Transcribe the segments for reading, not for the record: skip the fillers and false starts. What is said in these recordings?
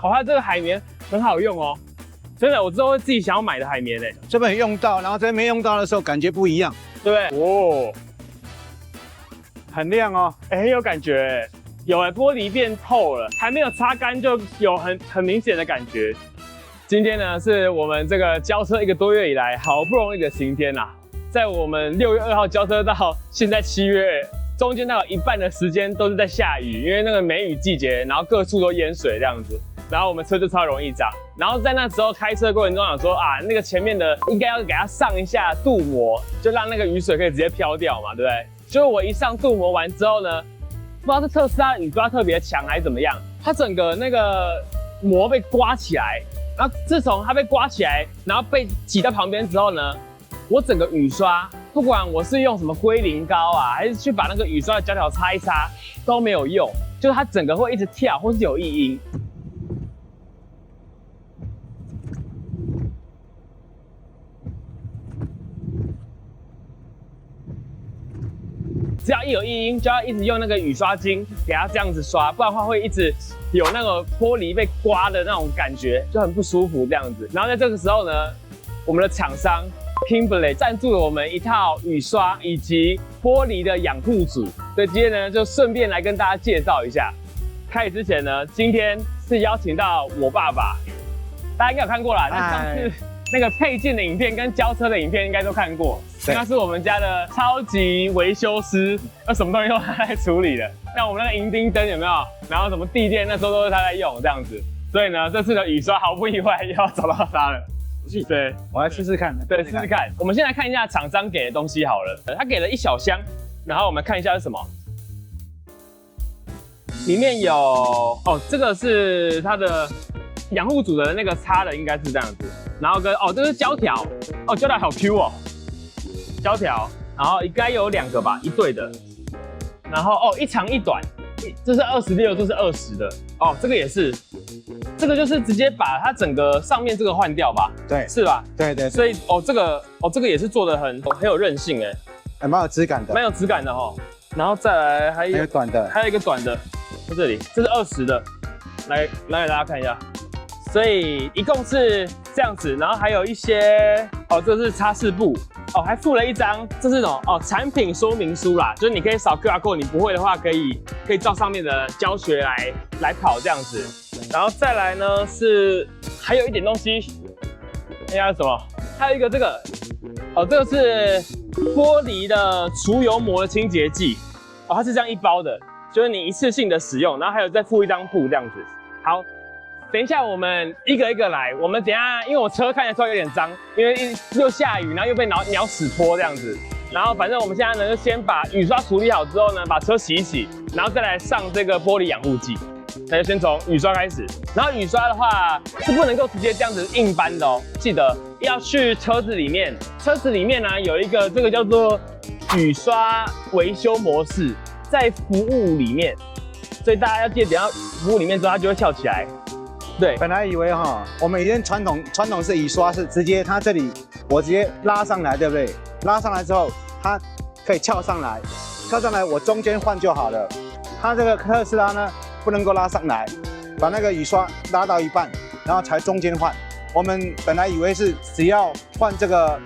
哦，它这个海绵很好用哦，真的，我之后会自己想要买的海绵诶。这边有用到，然后这边没用到的时候感觉不一样，对不对？哦，很亮哦。很有感觉，有玻璃变透了，还没有擦干就有很明显的感觉。今天呢是我们这个交车1个多月以来好不容易的晴天啦，在我们6月2号交车到现在7月，中间大概有一半的时间都是在下雨，因为那个梅雨季节，然后各处都淹水这样子，然后我们车就超容易脏。然后在那时候开车过程中想说啊，那个前面的应该要给它上一下镀膜，就让那个雨水可以直接飘掉嘛，对不对？结果我一上镀膜完之后呢，不知道是特斯拉雨刷特别强还是怎么样，它整个那个膜被刮起来。然后自从它被刮起来，然后被挤到旁边之后呢，我整个雨刷，不管我是用什么龟苓膏啊，还是去把那个雨刷的胶条擦一擦，都没有用，就是它整个会一直跳，或是有异音。只要一有异音，就要一直用那个雨刷精给它这样子刷，不然的话会一直有那个玻璃被刮的那种感觉，就很不舒服这样子。然后在这个时候呢，我们的厂商 Kimberley 赞助了我们一套雨刷以及玻璃的养护组，所以今天呢就顺便来跟大家介绍一下。开始之前呢，今天是邀请到我爸爸，大家应该有看过啦，那上次那个配件的影片跟交车的影片应该都看过。他是我们家的超级维修师，什么东西都他在处理的。像我们那个银钉灯有没有？然后什么地垫那时候都是他在用这样子。所以呢，这次的雨刷毫不意外又要找到他了。对，我来试试看。对，试试看。我们先来看一下厂商给的东西好了。他给了一小箱，然后我们看一下是什么。里面有哦，这个是它的养护组的那个擦的，应该是这样子。然后跟哦，这是胶条，哦，胶条好 Q 哦。胶条，然后应该有2个吧，一对的，然后哦，一长一短，这是26，这是20的，哦，这个也是，这个就是直接把它整个上面这个换掉吧，对，是吧？对对，所以这个也是做的很有韧性哎，还蛮有质感的，蛮有质感的哦。然后再来还有短的，还有一个短的，在这里，这是20的，来给大家看一下，所以一共是这样子，然后还有一些哦，这是擦拭布。哦，还附了一张，这是种哦产品说明书啦，就是你可以扫 QR code， 你不会的话可以照上面的教学来跑这样子。然后再来呢是还有一点东西，那叫什么？还有一个这个，哦，这个是玻璃的除油膜的清洁剂，哦，它是这样一包的，就是你一次性的使用，然后还有再附一张布这样子。好。等一下，我们一个一个来。我们等一下，因为我车看的时候有点脏，因为又下雨，然后又被鸟屎泼这样子。然后反正我们现在呢，就先把雨刷处理好之后呢，把车洗一洗，然后再来上这个玻璃养护剂。那就先从雨刷开始。然后雨刷的话是不能够直接这样子硬搬的哦，记得要去车子里面。车子里面呢有一个这个叫做雨刷维修模式，在服务里面，所以大家要记得，等到服务里面之后，它就会翘起来。对，本来以为哈，我们以前传统是雨刷是直接它这里我直接拉上来，对不对？拉上来之后，它可以翘上来，我中间换就好了。它这个特斯拉呢不能够拉上来，把那个雨刷拉到一半，然后才中间换。我们本来以为是只要换这个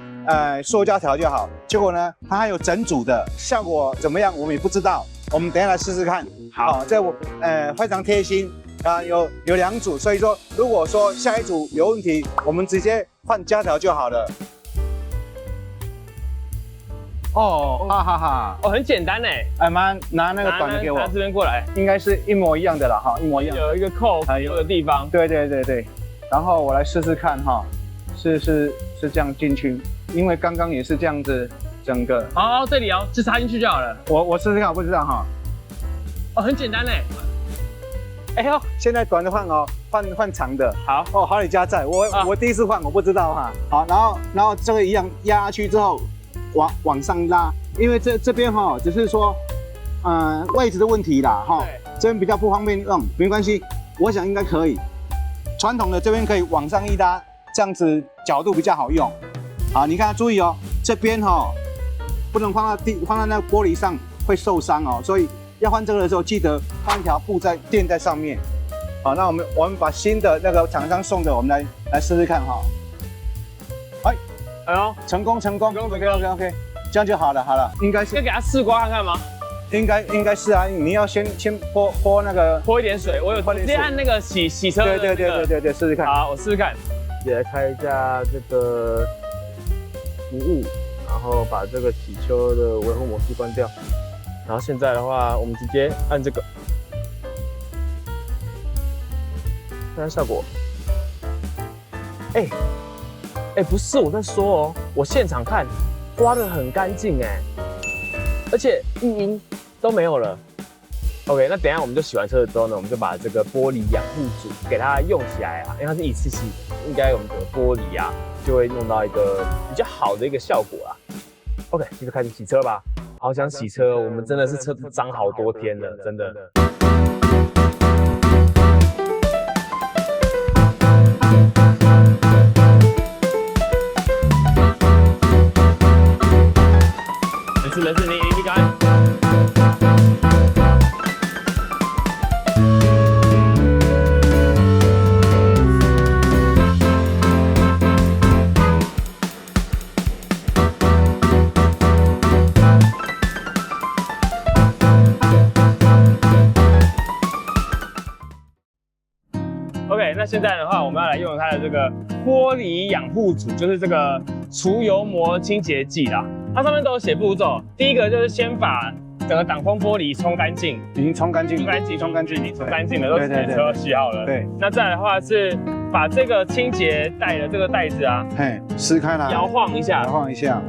塑胶条就好，结果呢它还有整组的，效果怎么样我们也不知道。我们等一下来试试看。好，这我非常贴心。有2组，所以说如果说下一组有问题，我们直接换胶条就好了。哦，哈哈哈，哦，很简单哎，拿那个短的给我，拿这边过来，应该是一模一样的啦哈，一模一样。有一个扣的地方，对。然后我来试试看哈，是这样进去，因为刚刚也是这样子整个。哦，这里哦，就插进去就好了。我试试看，我不知道哈。哦，很简单哎。哎呦，现在短的换哦，换长的。好哦，好李家在，我第一次换，我不知道哈。好，然后这个一样压下去之后，往上拉，因为这边哈，只是说，位置的问题啦哈。这边比较不方便用，没关系，我想应该可以。传统的这边可以往上一拉，这样子角度比较好用。好，你看注意哦，这边哈不能放在那个玻璃上会受伤哦，所以。要换这个的时候，记得放一条布垫在上面，好，那我们把新的那个厂商送的，我们来试试看哈。哎呦，成功，OK，这样就好了，应该是要给它试刮看看吗？应该是啊，你要先泼那个泼一点水，我直接按那个洗车的那个。对，试试看。好，我试试看。也来开一下这个服务，然后把这个洗车的维护模式关掉。然后现在的话，我们直接按这个，看看效果。不是我在说哦，我现场看刮得很干净哎，而且异音都没有了。OK， 那等一下我们就洗完车之后呢，我们就把这个玻璃养护组给它用起来啊，因为它是一次性的，应该我们整个玻璃啊就会弄到一个比较好的一个效果啊。OK， 就开始洗车吧。好想洗车，我们真的是车子脏好多天了，真的。没事，你赶快。OK， 那现在的话，我们要来用它的这个玻璃养护组，就是这个除油膜清洁剂啦。它上面都有写步骤，第一个就是先把整个挡风玻璃冲干净，已经冲干净了，已经冲干净了，都洗车洗好了。对，那再来的话是把这个清洁袋的这个袋子啊，撕开来，摇晃一下。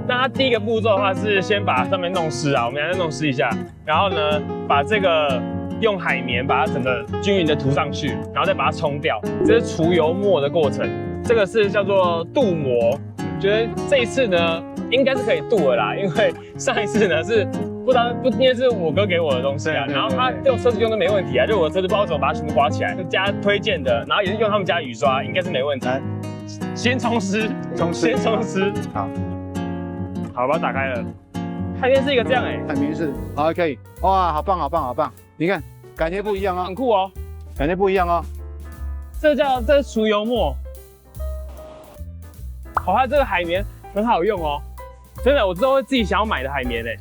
那它第一个步骤的话是先把上面弄湿啊，我们来弄湿一下，然后呢把这个用海绵把它整个均匀的涂上去，然后再把它冲掉，这是除油膜的过程。这个是叫做镀膜，觉得这一次呢应该是可以镀了啦，因为上一次呢是不因为是我哥给我的东西啊，然后他用车子用都没问题啊，就我的车子不知道怎么把它全部刮起来，就加推荐的，然后也是用他们家雨刷，应该是没问题。先冲湿，先冲湿，好，把它打开了。海绵是一个这样海绵是 OK， 哇，好棒，你看感觉不一样哦，很酷哦，感觉不一样哦。这是除油膜，它这个海绵很好用哦，真的，我之后会自己想要买的海绵诶。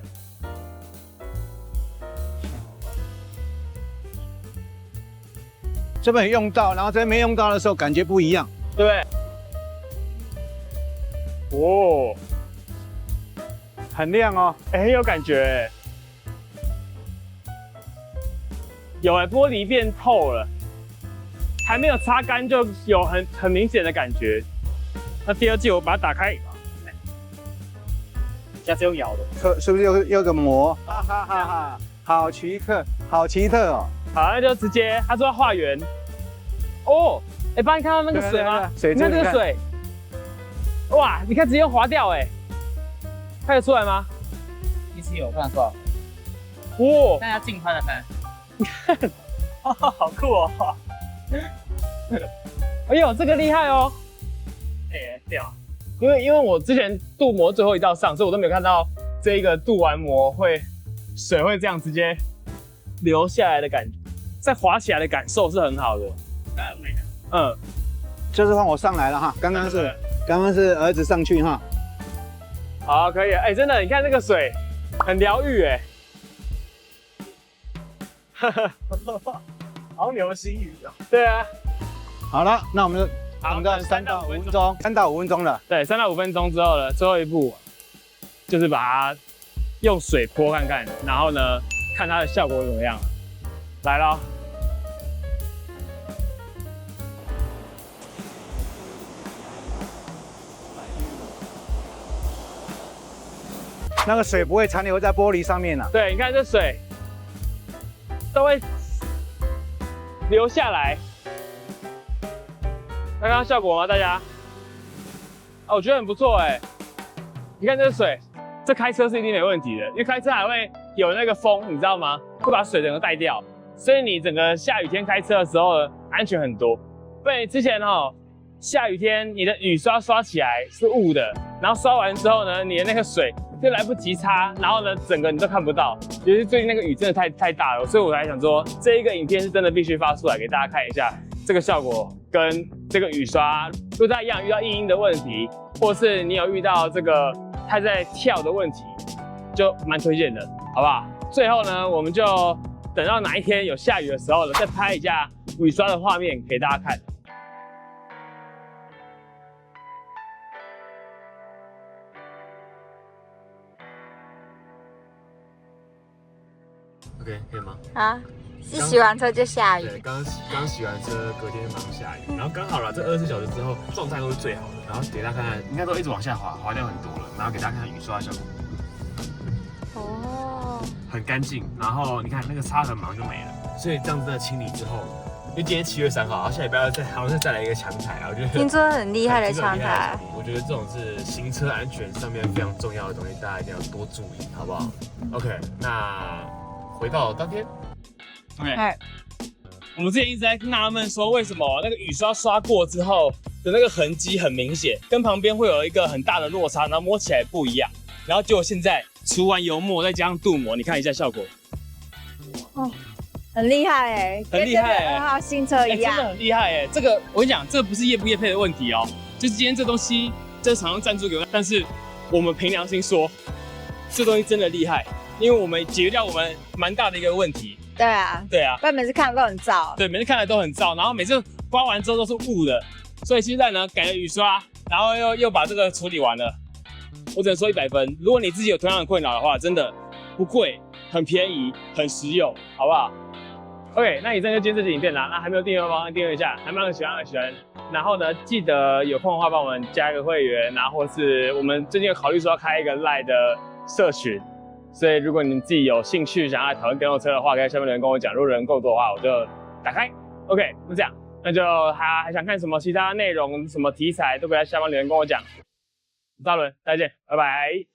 这边有用到，然后这边没用到的时候感觉不一样，对不对？哦，很亮哦，很有感觉。有玻璃变透了，还没有擦干就有很明显的感觉。那第二季我把它打开，下次用咬的，是不是有个膜？哈哈哈，好奇特哦。好，那就直接他说要画圆。哦，帮你看到那个水吗？你看这个水，哇，你看直接滑掉看得出来吗？其实有看得出来。哇，大家近拍来看，你看，好酷哦！哎呦，这个厉害哦！屌！因为我之前镀膜最后一道上，所以我都没有看到这一个镀完膜水会这样直接流下来的感觉，再滑起来的感受是很好的。这次换我上来了哈，刚刚是儿子上去哈。好，可以了。真的，你看这个水很疗愈好流星雨哦。对啊。好了，那我们等到3到5分钟，3到5分钟了。对，3到5分钟之后呢，最后一步就是把它用水泼看看，然后呢，看它的效果怎么样。来咯。那个水不会残留在玻璃上面了。对，你看这水都会流下来，看看效果吗？大家？我觉得很不错你看这水，这开车是一定没问题的，因为开车还会有那个风，你知道吗？会把水整个带掉，所以你整个下雨天开车的时候安全很多。不然之前下雨天你的雨刷起来是雾的，然后刷完之后呢，你的那个水就来不及擦，然后呢，整个你都看不到。尤其最近那个雨真的太大了，所以我才想说，这一个影片是真的必须发出来给大家看一下，这个效果跟这个雨刷，如果大家一样遇到硬硬的问题，或是你有遇到这个它在跳的问题，就蛮推荐的，好不好？最后呢，我们就等到哪一天有下雨的时候呢，再拍一下雨刷的画面给大家看。OK， 可以吗？啊，是洗完车就下雨。对，刚洗完车，隔天马上下雨，然后刚好了，这24小时之后状态都是最好的，然后给大家看看，应该都一直往下滑，滑掉很多了，然后给大家看看雨刷的效果。哦，很干净，然后你看那个擦痕马上就没了，所以这样子的清理之后，因为今天7月3号，然后下礼拜好像是再来一个强台啊，我觉得听说很厉害的强台。我觉得这种是行车安全上面非常重要的东西，大家一定要多注意，好不好 ？OK， 那回到当天 OK， 我们之前一直在纳闷说，为什么那个雨刷刷过之后的那个痕迹很明显，跟旁边会有一个很大的落差，然后摸起来不一样。然后结果现在除完油墨再加上镀膜，你看一下效果。哦，很厉害哎，很厉害哎，跟2号新车一样，真的很厉害哎。这个我跟你讲，这个不是业不业配的问题哦，就是今天这东西这厂商赞助给我，但是我们凭良心说，这东西真的厉害，因为我们解决掉我们蛮大的一个问题。对啊，对啊，不然每次看都很燥。对，每次看来都很燥，然后每次刮完之后都是雾的，所以现在呢改了雨刷，然后又把这个处理完了，我只能说100分。如果你自己有同样的困扰的话，真的不贵，很便宜，很实用，好不好 ？OK， 那以上就今天这支影片啦。那还没有订阅的帮忙订阅一下，还没有喜欢的喜欢。然后呢，记得有空的话帮我们加一个会员，然后或是我们最近有考虑说要开一个 LINE 的社群。所以，如果你自己有兴趣想要讨论电动车的话，可以在下面留言跟我讲。如果人够多的话，我就打开。OK， 就这样，那就还想看什么其他内容、什么题材，都可以在下方留言跟我讲。我是大伦，再见，拜拜。